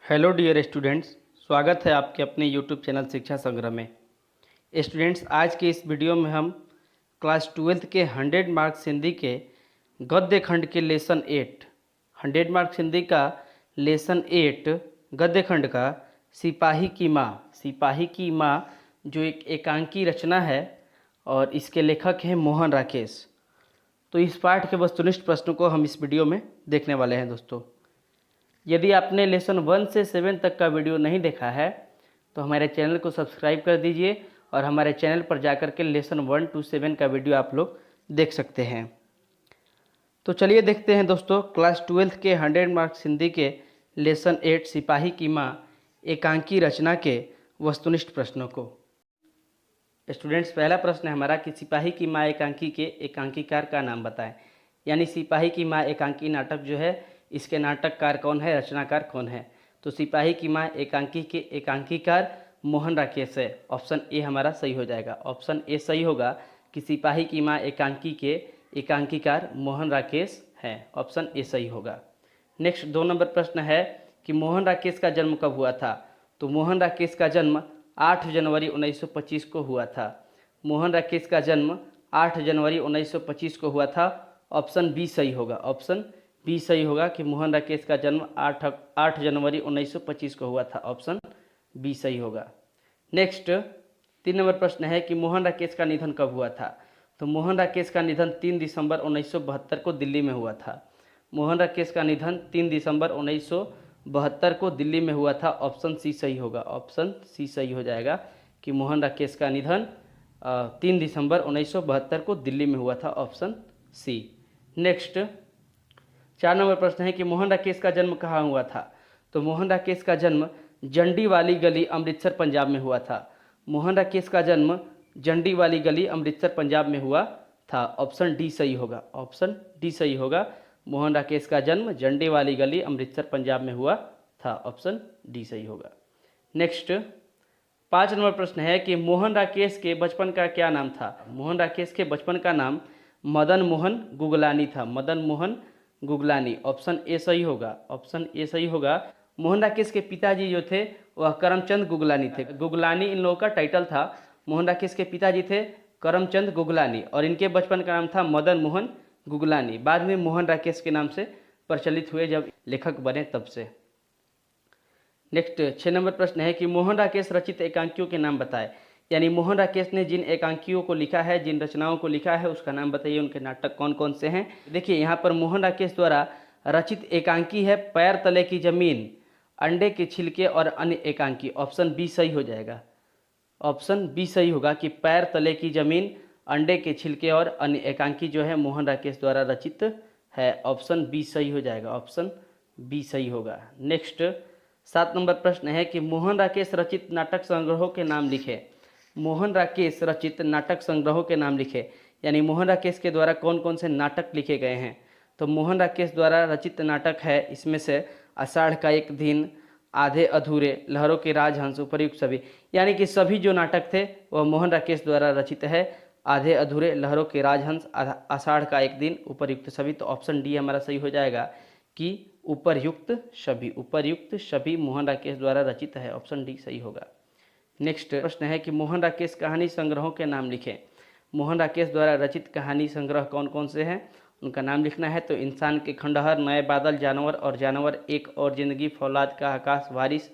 Hello dear students, स्वागत है आपके अपने यूट्यूब चैनल शिक्षा संग्रह में। स्टूडेंट्स, आज के इस वीडियो में हम क्लास 12th के 100 मार्क्स हिंदी के गद्य खंड के लेसन 8 100 मार्क्स हिंदी का लेसन 8 गद्य खंड का सिपाही की माँ जो एक एकांकी रचना है और इसके लेखक हैं मोहन राकेश। तो इस पाठ के वस्तुनिष्ठ प्रश्नों को हम इस वीडियो में देखने वाले हैं। दोस्तों, यदि आपने लेसन 1 से 7 तक का वीडियो नहीं देखा है तो हमारे चैनल को सब्सक्राइब कर दीजिए और हमारे चैनल पर जाकर के लेसन 1 to 7 का वीडियो आप लोग देख सकते हैं। तो चलिए देखते हैं दोस्तों क्लास 12th के 100 मार्क्स हिंदी के लेसन 8 सिपाही की माँ एकांकी रचना के वस्तुनिष्ठ प्रश्नों को। स्टूडेंट्स, पहला प्रश्न है हमारा कि सिपाही की माँ एकांकी के एकांकीकार का नाम बताएं। यानी सिपाही की माँ एकांकी नाटक जो है इसके नाटककार कौन है, रचनाकार कौन है। तो सिपाही की माँ एकांकी के एकांकीकार मोहन राकेश है। ऑप्शन ए हमारा सही हो जाएगा। ऑप्शन ए सही होगा कि सिपाही की माँ एकांकी के एकांकीकार मोहन राकेश हैं। ऑप्शन ए सही होगा। नेक्स्ट 2 नंबर प्रश्न है कि मोहन राकेश का जन्म कब हुआ था। तो मोहन राकेश का जन्म 8 जनवरी 1925 को हुआ था। मोहन राकेश का जन्म 8 जनवरी 1925 को हुआ था। ऑप्शन बी सही होगा। ऑप्शन बी सही होगा कि मोहन राकेश का जन्म 8 जनवरी 1925 को हुआ था। ऑप्शन बी सही होगा। नेक्स्ट 3 नंबर प्रश्न है कि मोहन राकेश का निधन कब हुआ था। तो मोहन राकेश का निधन 3 दिसंबर 1972 को दिल्ली में हुआ था। मोहन राकेश का निधन 3 दिसंबर 1972 को दिल्ली में हुआ था। ऑप्शन सी सही होगा। ऑप्शन सी सही हो जाएगा कि मोहन राकेश का निधन 3 दिसंबर 1972 को दिल्ली में हुआ था। Option C. नेक्स्ट 4 नंबर प्रश्न है कि मोहन राकेश का जन्म कहाँ हुआ था। तो मोहन राकेश का जन्म जंडी वाली गली अमृतसर पंजाब में हुआ था। मोहन राकेश का जन्म जंडी वाली गली अमृतसर पंजाब में हुआ था। ऑप्शन डी सही होगा। ऑप्शन डी सही होगा। मोहन राकेश का जन्म जंडी वाली गली अमृतसर पंजाब में हुआ था। ऑप्शन डी सही होगा। नेक्स्ट 5 नंबर प्रश्न है कि मोहन राकेश के बचपन का क्या नाम था। मोहन राकेश के बचपन का नाम मदन मोहन गुगलानी था। मदन मोहन गुगलानी। ऑप्शन ए सही होगा। ऑप्शन ए सही होगा। मोहन राकेश के पिताजी जो थे वह करमचंद गुगलानी थे। गुगलानी इन लोगों का टाइटल था। मोहन राकेश के पिताजी थे करमचंद गुगलानी और इनके बचपन का नाम था मदन मोहन गुगलानी। बाद में मोहन राकेश के नाम से प्रचलित हुए जब लेखक बने तब से। नेक्स्ट 6 नंबर प्रश्न है कि मोहन राकेश रचित एकांकियों के नाम बताए। यानी मोहन राकेश ने जिन एकांकियों को लिखा है, जिन रचनाओं को लिखा है उसका नाम बताइए। उनके नाटक कौन कौन से हैं। देखिए यहाँ पर मोहन राकेश द्वारा रचित एकांकी है पैर तले की जमीन, अंडे के छिलके और अन्य एकांकी। ऑप्शन बी सही हो जाएगा। ऑप्शन बी सही होगा कि पैर तले की जमीन, अंडे के छिलके और अन्य एकांकी जो है मोहन राकेश द्वारा रचित है। ऑप्शन बी सही हो जाएगा। ऑप्शन बी सही होगा। नेक्स्ट 7 नंबर प्रश्न है कि मोहन राकेश रचित नाटक संग्रहों के नाम लिखे। मोहन राकेश रचित नाटक संग्रहों के नाम लिखे। यानी मोहन राकेश के द्वारा कौन कौन से नाटक लिखे गए हैं। तो मोहन राकेश द्वारा रचित नाटक है इसमें से आषाढ़ का एक दिन, आधे अधूरे, लहरों के राजहंस, उपर्युक्त सभी। यानी कि सभी जो नाटक थे वह मोहन राकेश द्वारा रचित है। आधे अधूरे, लहरों के राजहंस, आषाढ़ का एक दिन, उपर्युक्त सभी। तो ऑप्शन डी हमारा सही हो जाएगा कि उपर्युक्त सभी मोहन राकेश द्वारा रचित है। ऑप्शन डी सही होगा। नेक्स्ट प्रश्न है कि मोहन राकेश कहानी संग्रहों के नाम लिखें। मोहन राकेश द्वारा रचित कहानी संग्रह कौन कौन से हैं उनका नाम लिखना है। तो इंसान के खंडहर, नए बादल, जानवर और जानवर, एक और जिंदगी, फौलाद का आकाश, वारिस,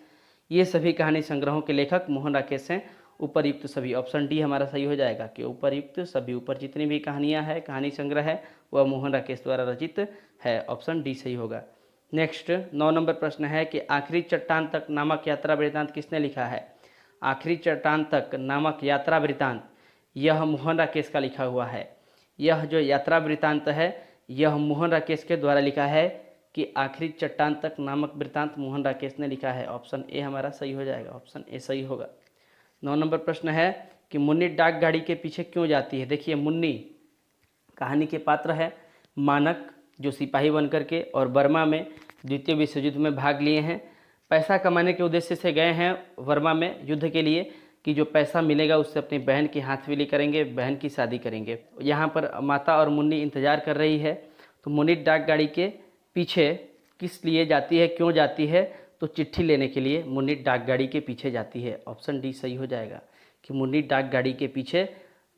ये सभी कहानी संग्रहों के लेखक मोहन राकेश हैं। उपर्युक्त सभी। ऑप्शन डी हमारा सही हो जाएगा कि उपर्युक्त सभी। ऊपर जितनी भी कहानियाँ हैं, कहानी संग्रह है, वह मोहन राकेश द्वारा रचित है। ऑप्शन डी सही होगा। नेक्स्ट 9 नंबर प्रश्न है कि आखिरी चट्टान तक नामक यात्रा वृत्तांत किसने लिखा है। आखिरी चट्टान तक नामक यात्रा वृत्तांत यह मोहन राकेश का लिखा हुआ है। यह जो यात्रा वृत्तांत है यह मोहन राकेश के द्वारा लिखा है कि आखिरी चट्टान तक नामक वृत्तांत मोहन राकेश ने लिखा है। ऑप्शन ए हमारा सही हो जाएगा। ऑप्शन ए सही होगा। 9 नंबर प्रश्न है कि मुन्नी डाकगाड़ी के पीछे क्यों जाती है। देखिए मुन्नी कहानी के पात्र है। मानक जो सिपाही बनकर के और बर्मा में द्वितीय विश्व युद्ध में भाग लिए हैं। पैसा कमाने के उद्देश्य से गए हैं बर्मा में युद्ध के लिए कि जो पैसा मिलेगा उससे अपनी बहन की हाथवेली करेंगे, बहन की शादी करेंगे। यहाँ पर माता और मुन्नी इंतजार कर रही है। तो मुन्नी डाकगाड़ी के पीछे किस लिए जाती है, क्यों जाती है। तो चिट्ठी लेने के लिए मुन्नी डाकगाड़ी के पीछे जाती है। ऑप्शन डी सही हो जाएगा कि मुन्नी डाकगाड़ी के पीछे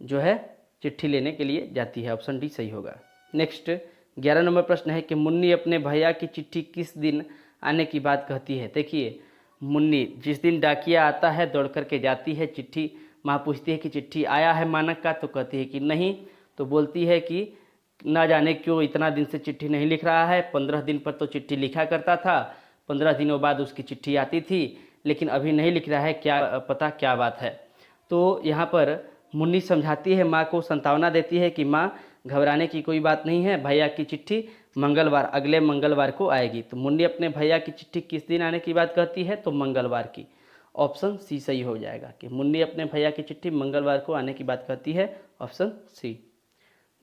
जो है चिट्ठी लेने के लिए जाती है। ऑप्शन डी सही होगा। नेक्स्ट 11 नंबर प्रश्न है कि मुन्नी अपने भैया की चिट्ठी किस दिन आने की बात कहती है। देखिए, मुन्नी जिस दिन डाकिया आता है दौड़ करके जाती है, चिट्ठी माँ पूछती है कि चिट्ठी आया है मानक का, तो कहती है कि नहीं, तो बोलती है कि ना जाने क्यों इतना दिन से चिट्ठी नहीं लिख रहा है, 15 दिन पर तो चिट्ठी लिखा करता था, 15 दिनों बाद उसकी चिट्ठी आती थी, लेकिन अभी नहीं लिख रहा है, क्या पता क्या बात है। तो यहाँ पर मुन्नी समझाती है माँ को, सांत्वना देती है कि माँ घबराने की कोई बात नहीं है, भैया की चिट्ठी मंगलवार, अगले मंगलवार को आएगी। तो मुन्नी अपने भैया की चिट्ठी किस दिन आने की बात कहती है, तो मंगलवार की। ऑप्शन सी सही हो जाएगा कि मुन्नी अपने भैया की चिट्ठी मंगलवार को आने की बात कहती है। Option C.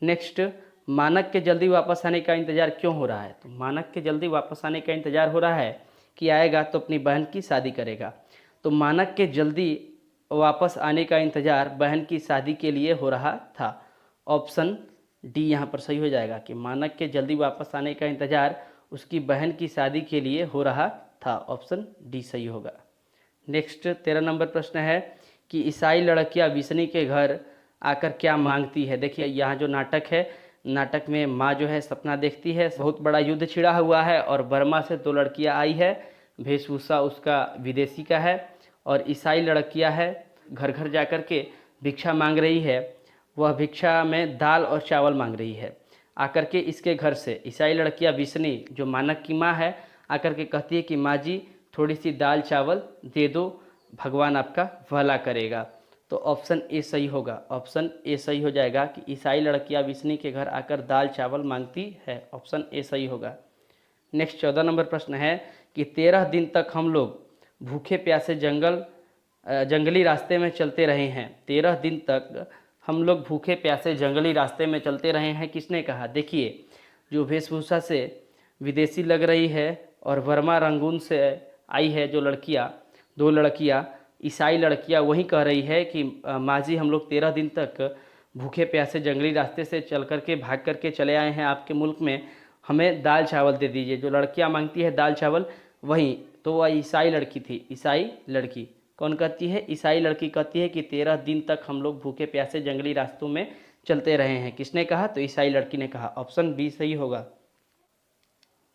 नेक्स्ट, मानक के जल्दी वापस आने का इंतज़ार क्यों हो रहा है। तो मानक के जल्दी वापस आने का इंतज़ार हो रहा है कि आएगा तो अपनी बहन की शादी करेगा। तो मानक के जल्दी वापस आने का इंतज़ार बहन की शादी के लिए हो रहा था। ऑप्शन डी यहाँ पर सही हो जाएगा कि मानक के जल्दी वापस आने का इंतज़ार उसकी बहन की शादी के लिए हो रहा था। ऑप्शन डी सही होगा। नेक्स्ट 13 नंबर प्रश्न है कि ईसाई लड़कियां विष्णु के घर आकर क्या मांगती है। देखिए, यहाँ जो नाटक है, नाटक में माँ जो है सपना देखती है, बहुत बड़ा युद्ध छिड़ा हुआ है और बर्मा से 2 लड़कियाँ आई है, वेशभूषा उसका विदेशी का है, और ईसाई लड़कियाँ है घर घर जा कर के भिक्षा मांग रही है। वह भिक्षा में दाल और चावल मांग रही है। आकर के इसके घर से ईसाई लड़कियां विष्णु जो मानक की माँ है आकर के कहती है कि माँ जी थोड़ी सी दाल चावल दे दो, भगवान आपका भला करेगा। तो ऑप्शन ए सही होगा। ऑप्शन ए सही हो जाएगा कि ईसाई लड़कियां विष्णु के घर आकर दाल चावल मांगती है। ऑप्शन ए सही होगा। नेक्स्ट 14 नंबर प्रश्न है कि 13 दिन तक हम लोग भूखे प्यासे जंगली रास्ते में चलते रहे हैं। 13 दिन तक हम लोग भूखे प्यासे जंगली रास्ते में चलते रहे हैं, किसने कहा। देखिए, जो वेशभूषा से विदेशी लग रही है और वर्मा रंगून से आई है जो लड़कियां, 2 लड़कियां ईसाई लड़कियां, वही कह रही है कि माँ जी हम लोग 13 दिन तक भूखे प्यासे जंगली रास्ते से चल करके भाग करके चले आए हैं आपके मुल्क में, हमें दाल चावल दे दीजिए। जो लड़कियां मांगती है दाल चावल, वही तो वह ईसाई लड़की थी। ईसाई लड़की कौन कहती है, ईसाई लड़की कहती है कि 13 दिन तक हम लोग भूखे प्यासे जंगली रास्तों में चलते रहे हैं, किसने कहा, तो ईसाई लड़की ने कहा। ऑप्शन बी सही होगा।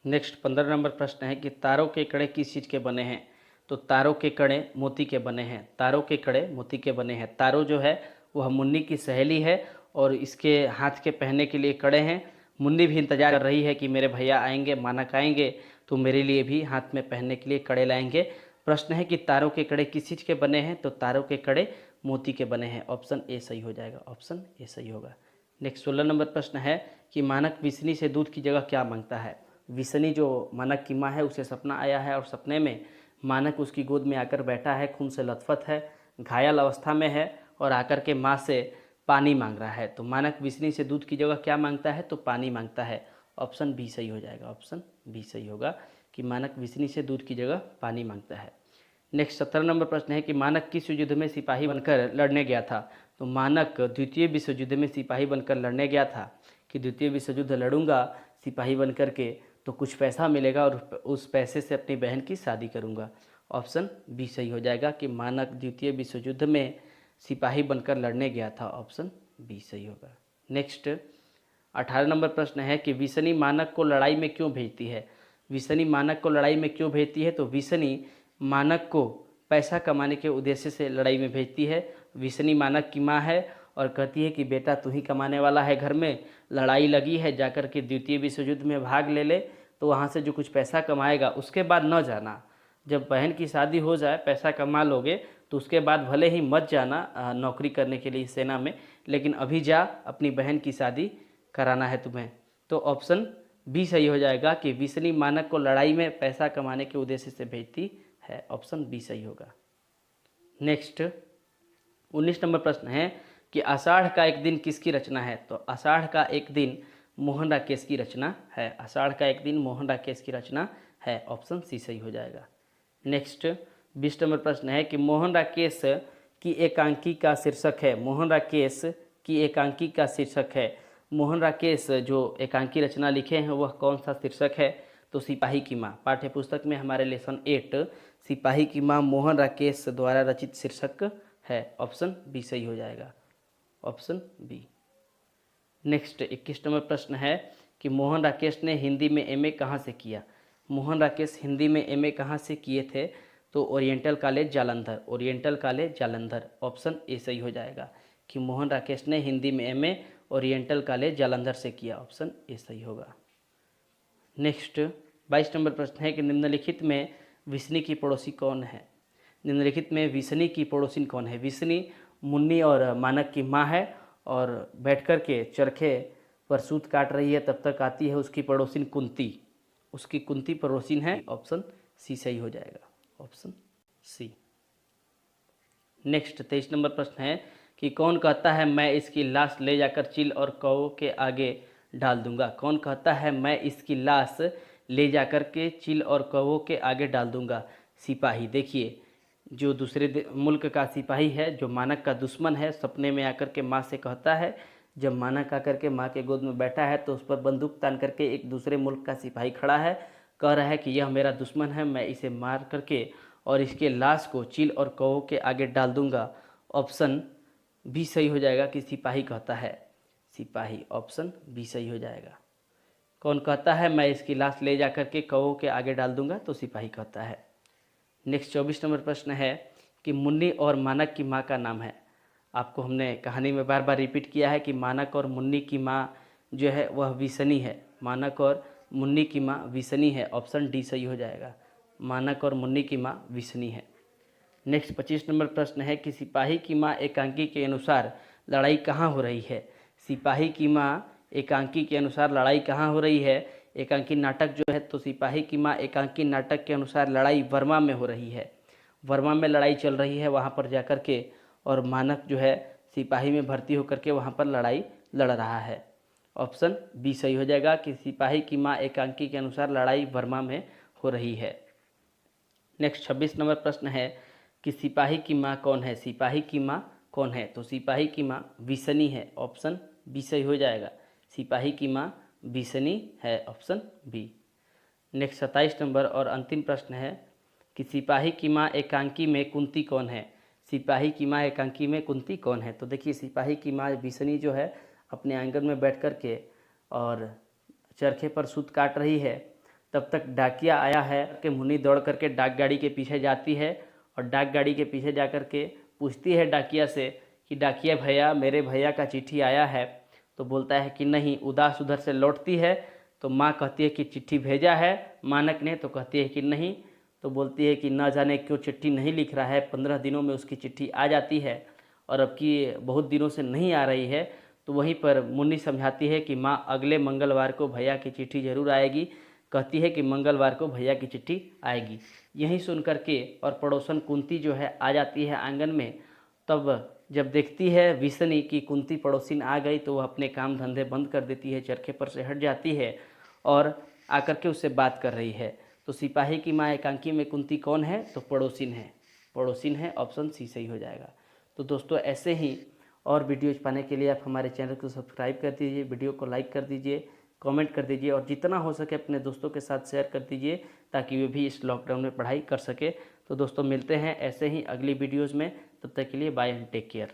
नेक्स्ट 15 नंबर प्रश्न है कि तारों के कड़े किस चीज़ के बने हैं। तो तारों के कड़े मोती के बने हैं। तारों के कड़े मोती के बने हैं। तारों जो है वह मुन्नी की सहेली है और इसके हाथ के पहनने के लिए कड़े हैं। मुन्नी भी इंतजार कर रही है कि मेरे भैया आएंगे, मानक आएंगे तो मेरे लिए भी हाथ में पहनने के लिए कड़े लाएंगे। प्रश्न है कि तारों के कड़े किस चीज़ के बने हैं, तो तारों के कड़े मोती के बने हैं। ऑप्शन ए सही हो जाएगा। ऑप्शन ए सही होगा। नेक्स्ट 16 नंबर प्रश्न है कि मानक विष्णु से दूध की जगह क्या मांगता है। विष्णु जो मानक की माँ है उसे सपना आया है और सपने में मानक उसकी गोद में आकर बैठा है, खून से लथपथ है, घायल अवस्था में है और आकर के माँ से पानी मांग रहा है। तो मानक विष्णु से दूध की जगह क्या मांगता है, तो पानी मांगता है। ऑप्शन बी सही हो जाएगा। ऑप्शन बी सही होगा कि मानक विष्णु से दूध की जगह पानी मांगता है। नेक्स्ट 17 नंबर प्रश्न है कि मानक किस युद्ध में सिपाही बनकर लड़ने गया था। तो मानक द्वितीय विश्व युद्ध में सिपाही बनकर लड़ने गया था कि द्वितीय विश्व युद्ध लड़ूंगा सिपाही बनकर के तो कुछ पैसा मिलेगा और उस पैसे से अपनी बहन की शादी करूंगा। ऑप्शन बी सही हो जाएगा कि मानक द्वितीय विश्व युद्ध में सिपाही बनकर लड़ने गया था। ऑप्शन बी सही होगा। नेक्स्ट 18 नंबर प्रश्न है कि विष्णु मानक को लड़ाई में क्यों भेजती है। विष्णु मानक को लड़ाई में क्यों भेजती है, तो विष्णु मानक को पैसा कमाने के उद्देश्य से लड़ाई में भेजती है। विष्णु मानक की माँ है और कहती है कि बेटा तू ही कमाने वाला है, घर में लड़ाई लगी है, जाकर के द्वितीय विश्व युद्ध में भाग ले ले, तो वहाँ से जो कुछ पैसा कमाएगा उसके बाद न जाना। जब बहन की शादी हो जाए पैसा कमा लोगे तो उसके बाद भले ही मत जाना नौकरी करने के लिए सेना में, लेकिन अभी जा, अपनी बहन की शादी कराना है तुम्हें। तो ऑप्शन बी सही हो जाएगा कि विष्णु मानक को लड़ाई में पैसा कमाने के उद्देश्य से भेजती है। ऑप्शन बी सही होगा। नेक्स्ट 19 नंबर प्रश्न है कि आषाढ़ का एक दिन किसकी रचना है। तो आषाढ़ का एक दिन मोहन राकेश की रचना है। आषाढ़ का एक दिन मोहन राकेश की रचना है। ऑप्शन सी सही हो जाएगा। नेक्स्ट 20 नंबर प्रश्न है कि मोहन राकेश की एकांकी का शीर्षक है। मोहन राकेश की एकांकी का शीर्षक है। मोहन राकेश जो एकांकी रचना लिखे हैं वह कौन सा शीर्षक है, तो सिपाही की माँ। पाठ्य पुस्तक में हमारे लेसन 8 सिपाही की माँ मोहन राकेश द्वारा रचित शीर्षक है। ऑप्शन बी सही हो जाएगा, ऑप्शन बी। नेक्स्ट 21 नंबर प्रश्न है कि मोहन राकेश ने हिंदी में एमए कहाँ से किया। मोहन राकेश हिंदी में एमए कहाँ से किए थे, तो oriental college Jalandhar, oriental college Jalandhar. Option A सही हो जाएगा कि मोहन राकेश ने हिंदी में एमए ओरिएंटल कॉलेज जालंधर से किया। ऑप्शन ए सही होगा। नेक्स्ट 22 नंबर प्रश्न है कि निम्नलिखित में विष्णु की पड़ोसी कौन है। निम्नलिखित में विष्णु की पड़ोसी कौन है। विष्णु मुन्नी और मानक की माँ है और बैठकर के चरखे पर सूत काट रही है, तब तक आती है उसकी पड़ोसिन कुंती, उसकी कुंती पड़ोसिन है। ऑप्शन सी सही हो जाएगा, ऑप्शन सी। नेक्स्ट 23 नंबर प्रश्न है कि कौन कहता है मैं इसकी लाश ले जाकर चील और कौवों के आगे डाल दूंगा। कौन कहता है मैं इसकी लाश ले जाकर के चील और कौवों के आगे डाल दूंगा। सिपाही। देखिए, जो दूसरे मुल्क का सिपाही है, जो मानक का दुश्मन है, सपने में आकर के माँ से कहता है। जब मानक आकर के माँ के गोद में बैठा है तो उस पर बंदूक तान करके एक दूसरे मुल्क का सिपाही खड़ा है, कह रहा है कि यह मेरा दुश्मन है, मैं इसे मार करके और इसके लाश को चील और कौवों के आगे डाल दूंगा। ऑप्शन बी सही हो जाएगा कि सिपाही कहता है, सिपाही। ऑप्शन बी सही हो जाएगा। कौन कहता है मैं इसकी लाश ले जाकर के कौवों के आगे डाल दूंगा, तो सिपाही कहता है। नेक्स्ट 24 नंबर प्रश्न है कि मुन्नी और मानक की माँ का नाम है। आपको हमने कहानी में बार बार रिपीट किया है कि मानक और मुन्नी की माँ जो है वह विष्णु है। मानक और मुन्नी की माँ विष्णु है। ऑप्शन डी सही हो जाएगा, मानक और मुन्नी की माँ विष्णु है। नेक्स्ट 25 नंबर प्रश्न है कि सिपाही की माँ एकांकी के अनुसार लड़ाई कहाँ हो रही है। सिपाही की माँ एकांकी के अनुसार लड़ाई कहाँ हो रही है। एकांकी नाटक जो है, तो सिपाही की माँ एकांकी नाटक के अनुसार लड़ाई वर्मा में हो रही है। वर्मा में लड़ाई चल रही है वहाँ पर जाकर के, और मानक जो है सिपाही में भर्ती होकर के वहाँ पर लड़ाई लड़ रहा है। ऑप्शन बी सही हो जाएगा कि सिपाही की माँ एकांकी के अनुसार लड़ाई वर्मा में हो रही है। नेक्स्ट 26 नंबर प्रश्न है कि सिपाही की माँ कौन है। सिपाही की माँ कौन है, तो सिपाही की माँ विष्णु है। ऑप्शन बी सही हो जाएगा, सिपाही की माँ विष्णु है। Option B. नेक्स्ट 27 नंबर और अंतिम प्रश्न है कि सिपाही की माँ एकांकी में कुंती कौन है। सिपाही की माँ एकांकी में कुंती कौन है, तो देखिए सिपाही की माँ विष्णु जो है अपने आंगन में बैठ कर के और चरखे पर सूत काट रही है। तब तक डाकिया आया है कि मुन्नी दौड़ करके डाक गाड़ी के पीछे जाती है और डाक गाड़ी के पीछे जा कर के पूछती है डाकिया से कि डाकिया भैया, मेरे भैया का चिट्ठी आया है। तो बोलता है कि नहीं। उदास उधर से लौटती है तो माँ कहती है कि चिट्ठी भेजा है मानक ने, तो कहती है कि नहीं। तो बोलती है कि न जाने क्यों चिट्ठी नहीं लिख रहा है। 15 दिनों में उसकी चिट्ठी आ जाती है और अब की बहुत दिनों से नहीं आ रही है। तो वहीं पर मुन्नी समझाती है कि माँ अगले मंगलवार को भैया की चिट्ठी जरूर आएगी। कहती है कि मंगलवार को भैया की चिट्ठी आएगी। यही सुन करके और पड़ोसन कुंती जो है आ जाती है आंगन में। तब जब देखती है विष्णु की कुंती पड़ोसिन आ गई तो वह अपने काम धंधे बंद कर देती है, चरखे पर से हट जाती है और आकर के उससे बात कर रही है। तो सिपाही की माँ एकांकी में कुंती कौन है, तो पड़ोसिन है, पड़ोसिन है। ऑप्शन सी सही हो जाएगा। तो दोस्तों ऐसे ही और वीडियोज पाने के लिए आप हमारे चैनल को सब्सक्राइब कर दीजिए, वीडियो को लाइक कर दीजिए, कमेंट कर दीजिए और जितना हो सके अपने दोस्तों के साथ शेयर कर दीजिए ताकि वे भी इस लॉकडाउन में पढ़ाई कर सके। तो दोस्तों मिलते हैं ऐसे ही अगली वीडियोज़ में, तब तक के लिए बाय एंड टेक केयर।